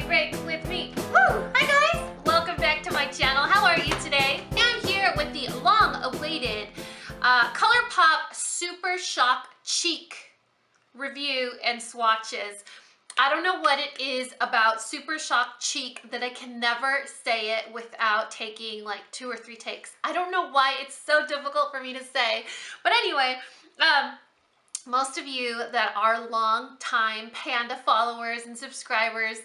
break with me. Woo! Hi guys! Welcome back to my channel. How are you today? I'm here with the long-awaited ColourPop Super Shock Cheek review and swatches. I don't know what it is about Super Shock Cheek that I can never say it without taking like 2 or 3 takes. I don't know why it's so difficult for me to say. But anyway, most of you that are long-time Panda followers and subscribers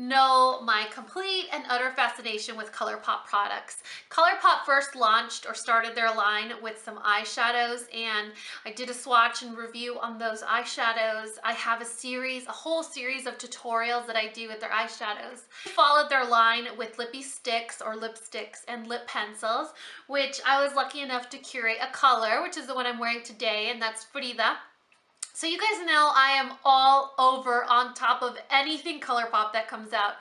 know my complete and utter fascination with ColourPop products. ColourPop first launched or started their line with some eyeshadows, and I did a swatch and review on those eyeshadows. I have a whole series of tutorials that I do with their eyeshadows. I followed their line with LippieStix or LippStix and lip pencils, which I was lucky enough to curate a color, which is the one I'm wearing today, and that's Frida. So you guys know I am all over on top of anything ColourPop that comes out.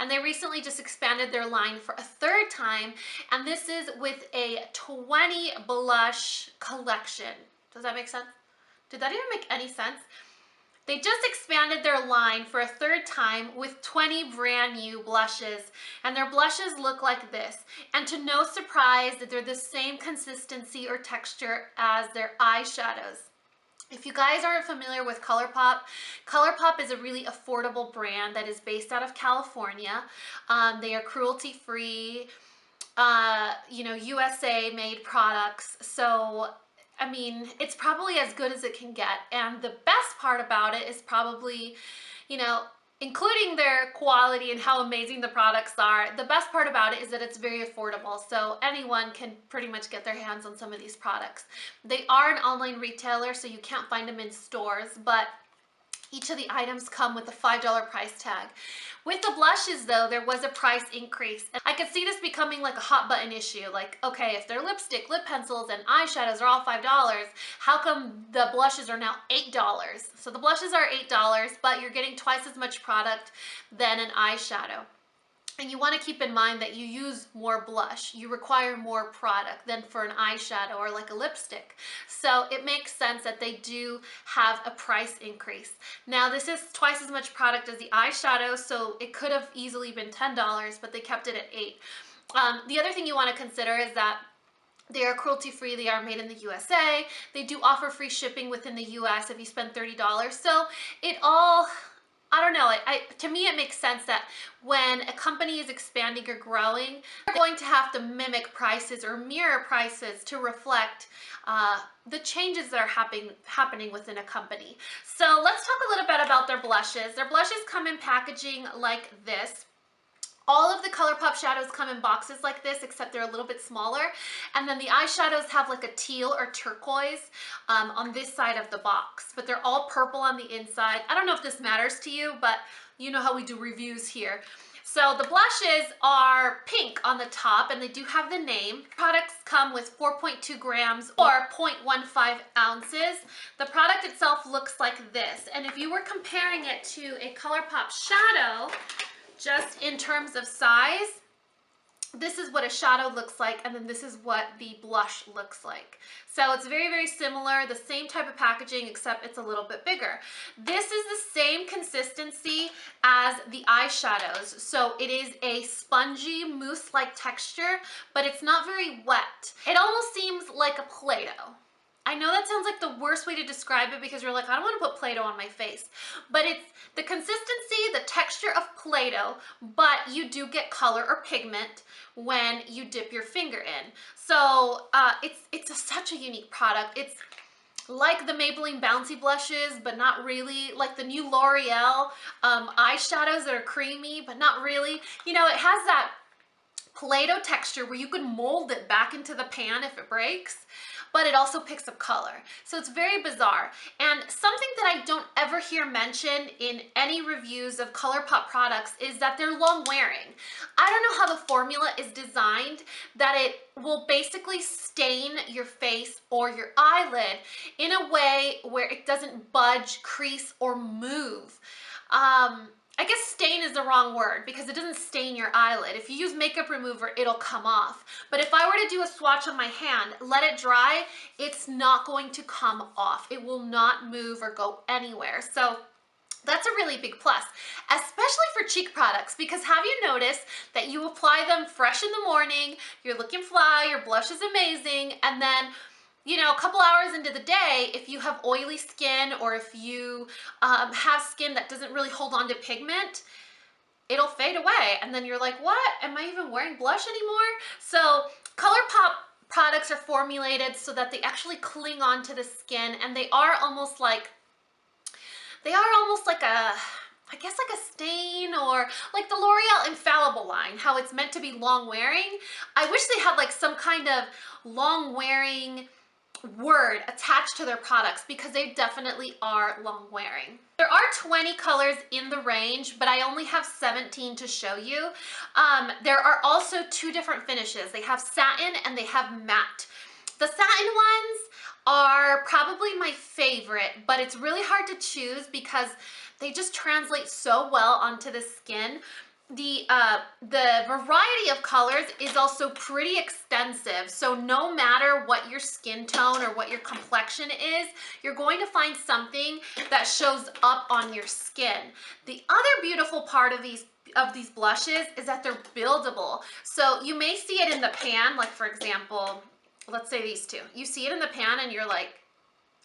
And they recently just expanded their line for a 3rd time. And this is with a 20 blush collection. Does that make sense? Did that even make any sense? They just expanded their line for a 3rd time with 20 brand new blushes. And their blushes look like this. And to no surprise that they're the same consistency or texture as their eyeshadows. If you guys aren't familiar with ColourPop, ColourPop is a really affordable brand that is based out of California. They are cruelty-free, USA made products. So, I mean, it's probably as good as it can get. And the best part about it is probably, including their quality and how amazing the products are, the best part about it is that it's very affordable. So anyone can pretty much get their hands on some of these products. They are an online retailer, so you can't find them in stores, but each of the items come with a $5 price tag. With the blushes though, there was a price increase. And I could see this becoming like a hot button issue. Like, okay, if their lipstick, lip pencils, and eyeshadows are all $5, how come the blushes are now $8? So the blushes are $8, but you're getting twice as much product than an eyeshadow. And you want to keep in mind that you use more blush. You require more product than for an eyeshadow or like a lipstick. So it makes sense that they do have a price increase. Now this is twice as much product as the eyeshadow, so it could have easily been $10, but they kept it at $8. The other thing you want to consider is that they are cruelty-free. They are made in the USA. They do offer free shipping within the US if you spend $30. So it all, I don't know, to me it makes sense that when a company is expanding or growing, they're going to have to mimic prices or mirror prices to reflect the changes that are happening within a company. So let's talk a little bit about their blushes. Their blushes come in packaging like this. All of the ColourPop shadows come in boxes like this, except they're a little bit smaller. And then the eyeshadows have like a teal or turquoise on this side of the box, but they're all purple on the inside. I don't know if this matters to you, but you know how we do reviews here. So the blushes are pink on the top, and they do have the name. Products come with 4.2 grams or 0.15 ounces. The product itself looks like this. And if you were comparing it to a ColourPop shadow, just in terms of size, this is what a shadow looks like, and then this is what the blush looks like. So it's very, very similar, the same type of packaging, except it's a little bit bigger. This is the same consistency as the eyeshadows. So it is a spongy mousse-like texture, but it's not very wet. It almost seems like a Play-Doh. I know that sounds like the worst way to describe it because you're like, I don't want to put Play-Doh on my face. But it's the consistency, the texture of Play-Doh, but you do get color or pigment when you dip your finger in. So it's such a unique product. It's like the Maybelline Bouncy blushes, but not really. Like the new L'Oreal eyeshadows that are creamy, but not really. It has that Play-Doh texture where you can mold it back into the pan if it breaks, but it also picks up color. So it's very bizarre. And something that I don't ever hear mentioned in any reviews of ColourPop products is that they're long wearing. I don't know how the formula is designed that it will basically stain your face or your eyelid in a way where it doesn't budge, crease, or move. I guess stain is the wrong word because it doesn't stain your eyelid. If you use makeup remover, it'll come off. But if I were to do a swatch on my hand, let it dry, it's not going to come off. It will not move or go anywhere. So That's a really big plus, especially for cheek products, because have you noticed that you apply them fresh in the morning, you're looking fly, your blush is amazing, and then, you know, a couple hours into the day, if you have oily skin or if you have skin that doesn't really hold on to pigment, it'll fade away. And then you're like, what? Am I even wearing blush anymore? So ColourPop products are formulated so that they actually cling onto the skin, and they are almost like I guess like a stain, or like the L'Oreal Infallible line, how it's meant to be long wearing. I wish they had like some kind of long wearing word attached to their products, because they definitely are long wearing. There are 20 colors in the range, but I only have 17 to show you. There are also two different finishes. They have satin and they have matte. The satin ones are probably my favorite, but it's really hard to choose because they just translate so well onto the skin. The variety of colors is also pretty extensive, so no matter what your skin tone or what your complexion is, you're going to find something that shows up on your skin. The other beautiful part of these blushes is that they're buildable. So you may see it in the pan, like for example, let's say these two. You see it in the pan and you're like,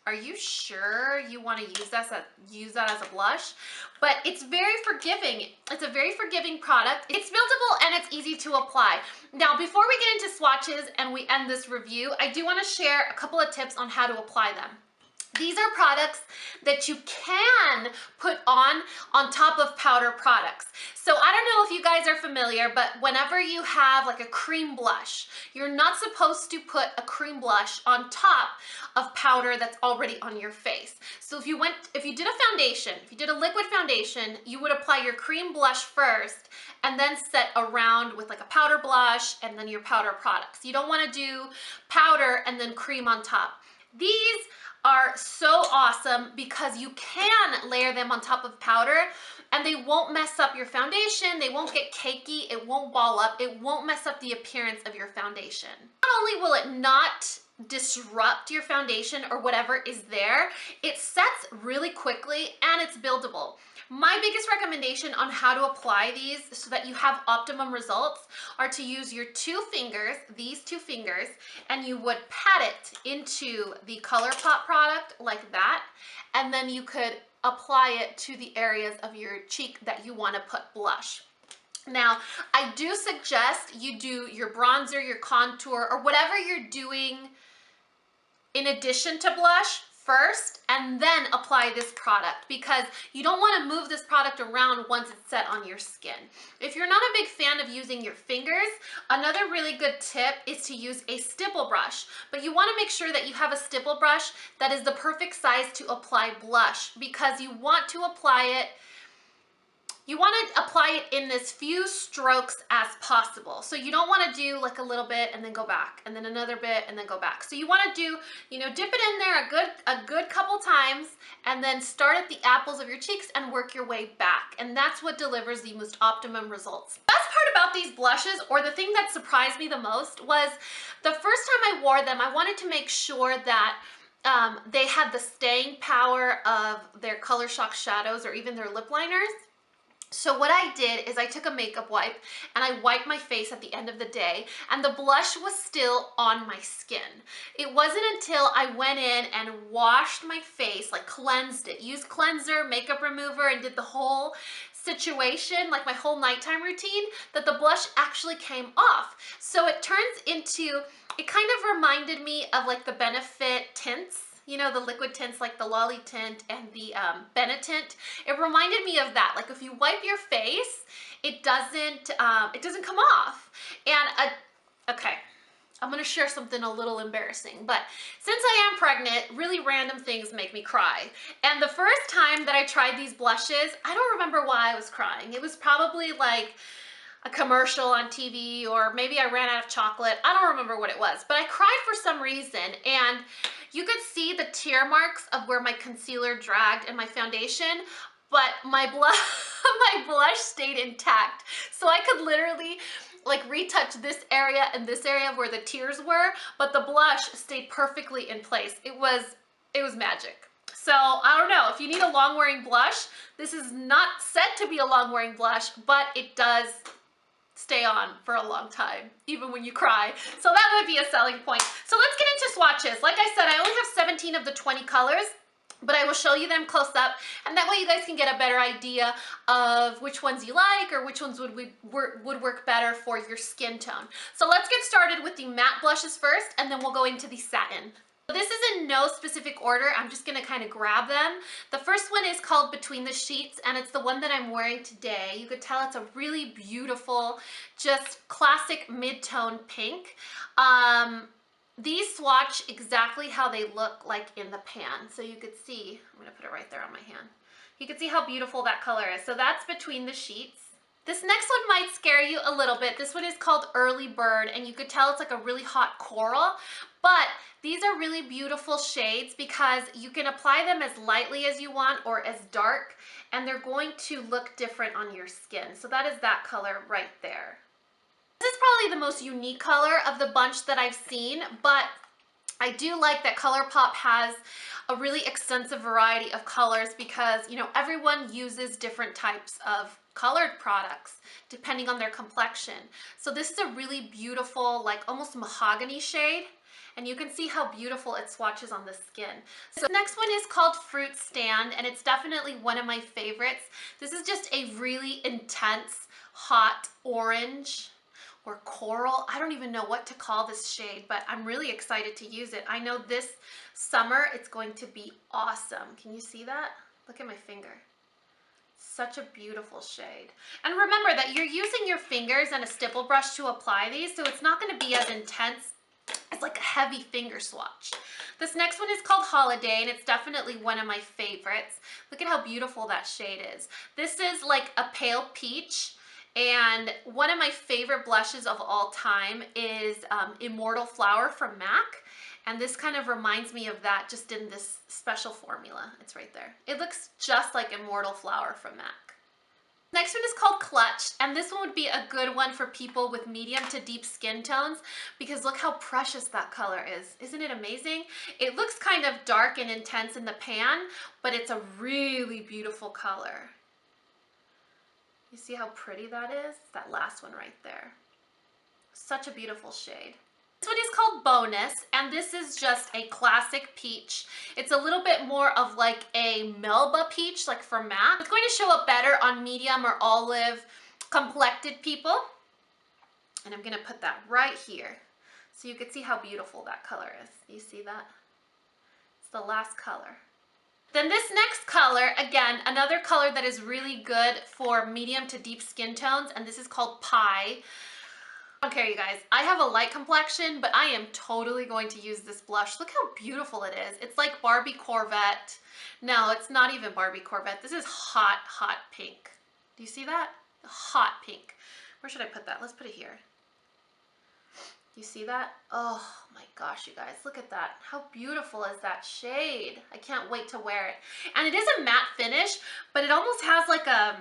are you sure you want to use that as a blush? But it's very forgiving. It's a very forgiving product. It's buildable and it's easy to apply. Now, before we get into swatches and we end this review, I do want to share a couple of tips on how to apply them. These are products that you can put on top of powder products. So I don't know if you guys are familiar, but whenever you have like a cream blush, you're not supposed to put a cream blush on top of powder that's already on your face. So if you did a foundation, if you did a liquid foundation, you would apply your cream blush first and then set around with like a powder blush and then your powder products. You don't want to do powder and then cream on top. These are so awesome because you can layer them on top of powder and they won't mess up your foundation, they won't get cakey, it won't ball up, it won't mess up the appearance of your foundation. Not only will it not disrupt your foundation or whatever is there, it sets really quickly and it's buildable. My biggest recommendation on how to apply these so that you have optimum results are to use your two fingers, these two fingers, and you would pat it into the ColourPop product like that, and then you could apply it to the areas of your cheek that you want to put blush. Now, I do suggest you do your bronzer, your contour, or whatever you're doing in addition to blush first, and then apply this product, because you don't want to move this product around once it's set on your skin. If you're not a big fan of using your fingers, another really good tip is to use a stipple brush, but you want to make sure that you have a stipple brush that is the perfect size to apply blush, because you want to apply it in as few strokes as possible. So you don't want to do like a little bit and then go back, and then another bit and then go back. So you want to do, dip it in there a good couple times, and then start at the apples of your cheeks and work your way back. And that's what delivers the most optimum results. The best part about these blushes, or the thing that surprised me the most, was the first time I wore them, I wanted to make sure that they had the staying power of their Color Shock shadows or even their lip liners. So what I did is I took a makeup wipe and I wiped my face at the end of the day, and the blush was still on my skin. It wasn't until I went in and washed my face, like cleansed it, used cleanser, makeup remover, and did the whole situation, like my whole nighttime routine, that the blush actually came off. So it kind of reminded me of like the Benefit tints. The liquid tints like the Lolly tint and the Bennett tint. It reminded me of that. Like if you wipe your face, it doesn't come off. And okay, I'm gonna share something a little embarrassing, but since I am pregnant, really random things make me cry. And the first time that I tried these blushes, I don't remember why I was crying. It was probably like a commercial on TV, or maybe I ran out of chocolate. I don't remember what it was, but I cried for some reason, and you could see the tear marks of where my concealer dragged and my foundation, but my blush stayed intact. So I could literally like retouch this area and this area where the tears were, but the blush stayed perfectly in place. It was magic. So I don't know, if you need a long wearing blush, this is not said to be a long wearing blush, but it does stay on for a long time, even when you cry. So that would be a selling point. So let's get into swatches. Like I said, I only have 17 of the 20 colors, but I will show you them close up, and that way you guys can get a better idea of which ones you like or which ones would work better for your skin tone. So let's get started with the matte blushes first, and then we'll go into the satin. This is in no specific order. I'm just gonna kind of grab them. The first one is called Between the Sheets, and it's the one that I'm wearing today. You could tell it's a really beautiful, just classic mid-tone pink. These swatch exactly how they look like in the pan. So you could see, I'm gonna put it right there on my hand. You can see how beautiful that color is. So that's Between the Sheets. This next one might scare you a little bit. This one is called Early Bird, and you could tell it's like a really hot coral, but these are really beautiful shades because you can apply them as lightly as you want or as dark, and they're going to look different on your skin. So that is that color right there. This is probably the most unique color of the bunch that I've seen, but I do like that ColourPop has a really extensive variety of colors because, you know, everyone uses different types of colored products depending on their complexion. So this is a really beautiful, like almost mahogany shade, and you can see how beautiful it swatches on the skin. So the next one is called Fruit Stand, and it's definitely one of my favorites. This is just a really intense, hot orange or coral. I don't even know what to call this shade, but I'm really excited to use it. I know this summer it's going to be awesome. Can you see that? Look at my finger. Such a beautiful shade. And remember that you're using your fingers and a stipple brush to apply these, so it's not going to be as intense. It's like a heavy finger swatch. This next one is called Holiday, and it's definitely one of my favorites. Look at how beautiful that shade is. This is like a pale peach, and one of my favorite blushes of all time is Immortal Flower from MAC. And this kind of reminds me of that, just in this special formula. It's right there. It looks just like Immortal Flower from MAC. Next one is called Clutch, and this one would be a good one for people with medium to deep skin tones because look how precious that color is. Isn't it amazing? It looks kind of dark and intense in the pan, but it's a really beautiful color. You see how pretty that is? That last one right there. Such a beautiful shade. This one is called Bonus, and this is just a classic peach. It's a little bit more of like a Melba peach, like from MAC. It's going to show up better on medium or olive complected people. And I'm gonna put that right here so you can see how beautiful that color is. You see that? It's the last color. Then this next color, again, another color that is really good for medium to deep skin tones, and this is called Pie. I don't care, you guys. I have a light complexion, but I am totally going to use this blush. Look how beautiful it is. It's like Barbie Corvette. No, it's not even Barbie Corvette. This is hot, hot pink. Do you see that? Hot pink. Where should I put that? Let's put it here. You see that? Oh my gosh, you guys, look at that. How beautiful is that shade? I can't wait to wear it. And it is a matte finish, but it almost has like a,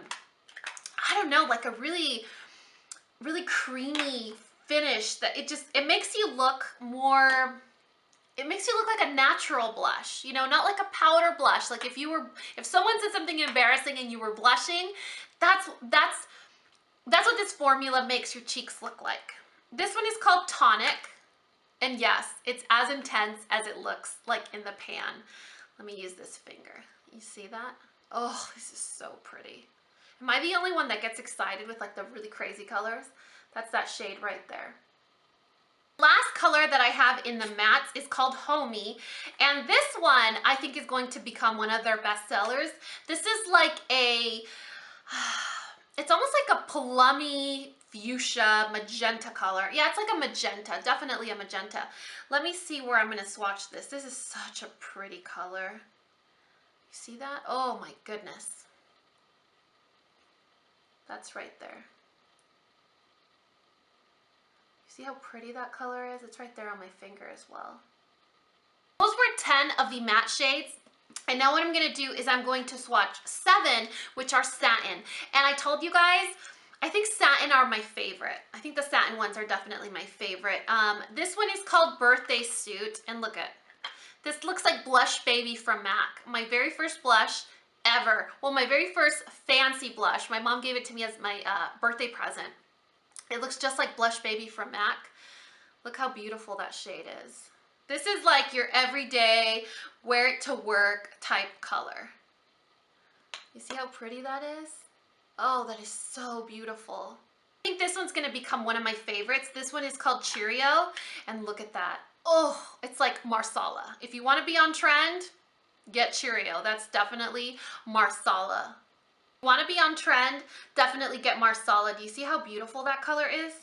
I don't know, like a really creamy finish that it makes you look more, it makes you look like a natural blush, you know, not like a powder blush. Like if someone said something embarrassing and you were blushing, that's what this formula makes your cheeks look like. This one is called Tonic, and yes, it's as intense as it looks like in the pan. Let me use this finger. You see that? Oh, this is so pretty. Am I the only one that gets excited with like the really crazy colors? That's that shade right there. Last color that I have in the mattes is called Homey, and this one I think is going to become one of their best sellers. This is like a, it's almost like a plummy fuchsia magenta color. Yeah, it's like a magenta, definitely a magenta. Let me see where I'm going to swatch this. This is such a pretty color. You see that? Oh my goodness. That's right there. You see how pretty that color is? It's right there on my finger as well. Those were 10 of the matte shades. And now what I'm going to do is I'm going to swatch 7, which are satin. And I told you guys, I think satin are my favorite. I think the satin ones are definitely my favorite. This one is called Birthday Suit, and look at, This looks like Blush Baby from MAC. My very first blush ever. Well, my very first fancy blush. My mom gave it to me as my birthday present. It looks just like Blush Baby from MAC. Look how beautiful that shade is. This is like your everyday, wear it to work type color. You see how pretty that is? Oh, that is so beautiful. I think this one's gonna become one of my favorites. This one is called Cheerio, and look at that. Oh, it's like Marsala. If you wanna be on trend, get Cheerio. That's definitely Marsala. If you wanna be on trend, definitely get Marsala. Do you see how beautiful that color is?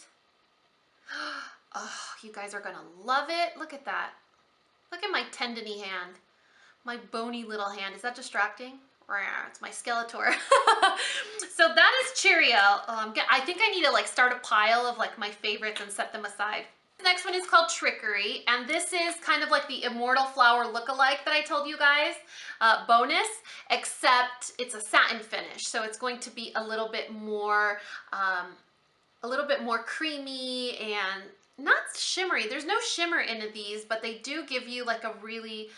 Oh, you guys are gonna love it. Look at that. Look at my tendony hand. My bony little hand. Is that distracting? It's my Skeletor. So that is Cheerio. I think I need to like start a pile of like my favorites and set them aside. The next one is called Trickery, and this is kind of like the Immortal Flower lookalike that I told you guys, bonus, except it's a satin finish. So it's going to be a little bit more creamy and not shimmery. There's no shimmer in these, but they do give you like a really,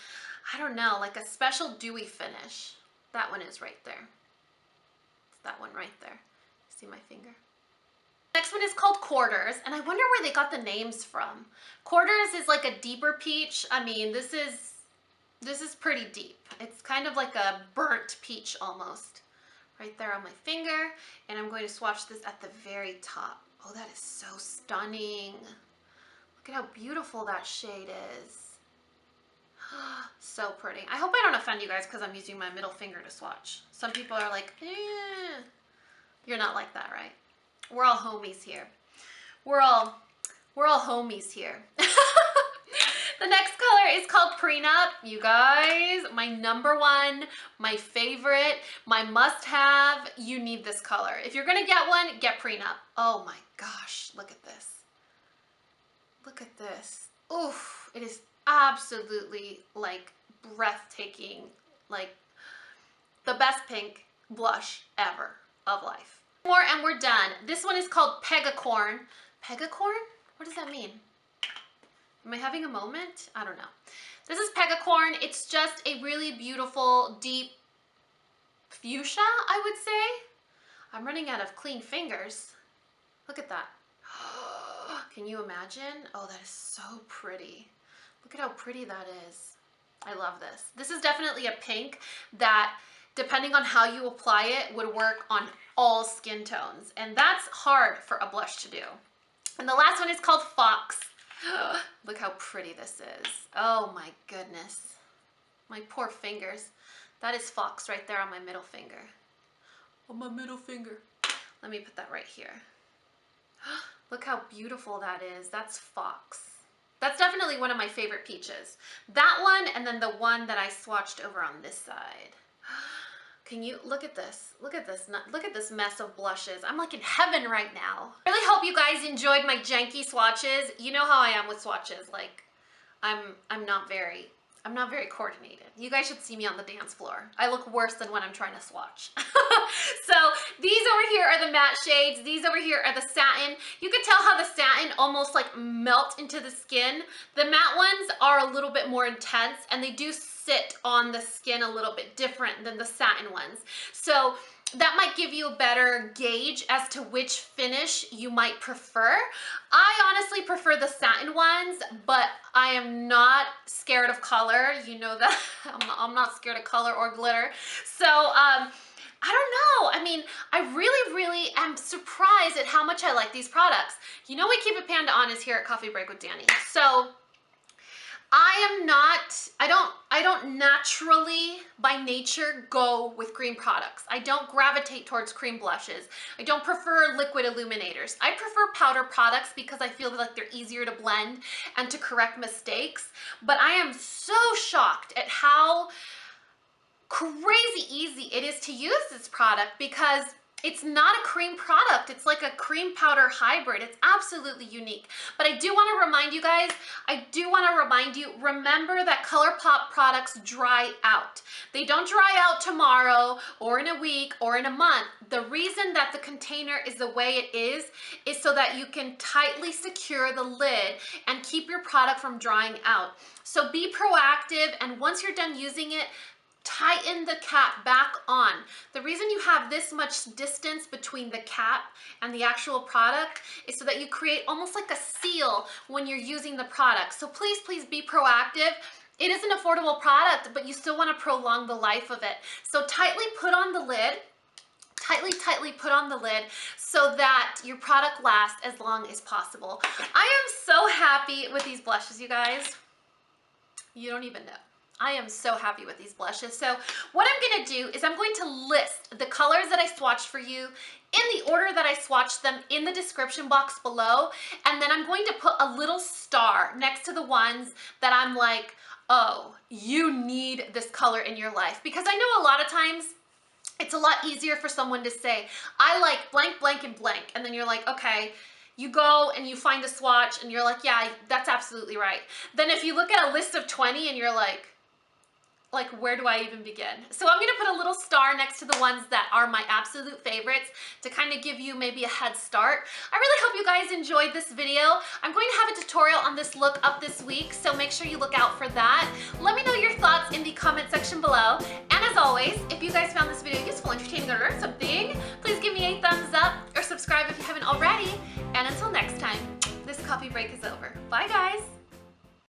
I don't know, like a special dewy finish. That one is right there. It's that one right there. See my finger? Next one is called Quarters, and I wonder where they got the names from. Quarters is like a deeper peach. I mean, this is pretty deep. It's kind of like a burnt peach almost. Right there on my finger, and I'm going to swatch this at the very top. Oh, that is so stunning. Look at how beautiful that shade is. So pretty. I hope I don't offend you guys because I'm using my middle finger to swatch. Some people are like, eh. You're not like that, right? We're all homies here. We're all homies here. The next color is called Prenup. You guys, my number one, my favorite, my must-have. You need this color. If you're gonna get one, get Prenup. Oh my gosh, look at this. Look at this. Oof, it is absolutely like breathtaking, like the best pink blush ever of life. More and we're done. This one is called Pegacorn. Pegacorn? What does that mean? Am I having a moment? I don't know. This is Pegacorn. It's just a really beautiful, deep fuchsia, I would say. I'm running out of clean fingers. Look at that. Can you imagine? Oh, that is so pretty. Look at how pretty that is. I love this. This is definitely a pink that, depending on how you apply it, would work on all skin tones. And that's hard for a blush to do. And the last one is called Fox. Look how pretty this is. Oh my goodness. My poor fingers. That is Fox right there on my middle finger. On my middle finger. Let me put that right here. Look how beautiful that is. That's Fox. That's definitely one of my favorite peaches. That one, and then the one that I swatched over on this side. Can you look at this? Look at this. Look at this mess of blushes. I'm like in heaven right now. I really hope you guys enjoyed my janky swatches. You know how I am with swatches. Like, I'm not very coordinated. You guys should see me on the dance floor. I look worse than when I'm trying to swatch. So these over here are the matte shades. These over here are the satin. You can tell how the satin almost like melt into the skin. The matte ones are a little bit more intense, and they do sit on the skin a little bit different than the satin ones. So that might give you a better gauge as to which finish you might prefer. I honestly prefer the satin ones, but I am not scared of color. You know that. I'm not scared of color or glitter. So, I don't know. I mean, I really am surprised at how much I like these products. You know we keep it Panda honest here at Coffee Break with Dani. So I don't naturally by nature go with cream products. I don't gravitate towards cream blushes. I don't prefer liquid illuminators. I prefer powder products because I feel like they're easier to blend and to correct mistakes. But I am so shocked at how crazy easy it is to use this product, because It's not a cream product. It's like a cream powder hybrid. It's absolutely unique. But I do want to remind you guys, remember that ColourPop products dry out. They don't dry out tomorrow or in a week or in a month. The reason that the container is the way it is so that you can tightly secure the lid and keep your product from drying out. So be proactive, and once you're done using it, tighten the cap back on. The reason you have this much distance between the cap and the actual product is so that you create almost like a seal when you're using the product. So please, please be proactive. It is an affordable product, but you still want to prolong the life of it. So tightly put on the lid. Tightly put on the lid so that your product lasts as long as possible. I am so happy with these blushes, you guys. You don't even know. I am so happy with these blushes. So what I'm going to do is I'm going to list the colors that I swatched for you in the order that I swatched them in the description box below. And then I'm going to put a little star next to the ones that I'm like, oh, you need this color in your life. Because I know a lot of times it's a lot easier for someone to say, I like blank, blank, and blank. And then you're like, okay. You go and you find a swatch and you're like, yeah, that's absolutely right. Then if you look at a list of 20 and you're like, where do I even begin? So I'm gonna put a little star next to the ones that are my absolute favorites to kind of give you maybe a head start. I really hope you guys enjoyed this video. I'm going to have a tutorial on this look up this week, so make sure you look out for that. Let me know your thoughts in the comment section below. And as always, if you guys found this video useful, entertaining, or learned something,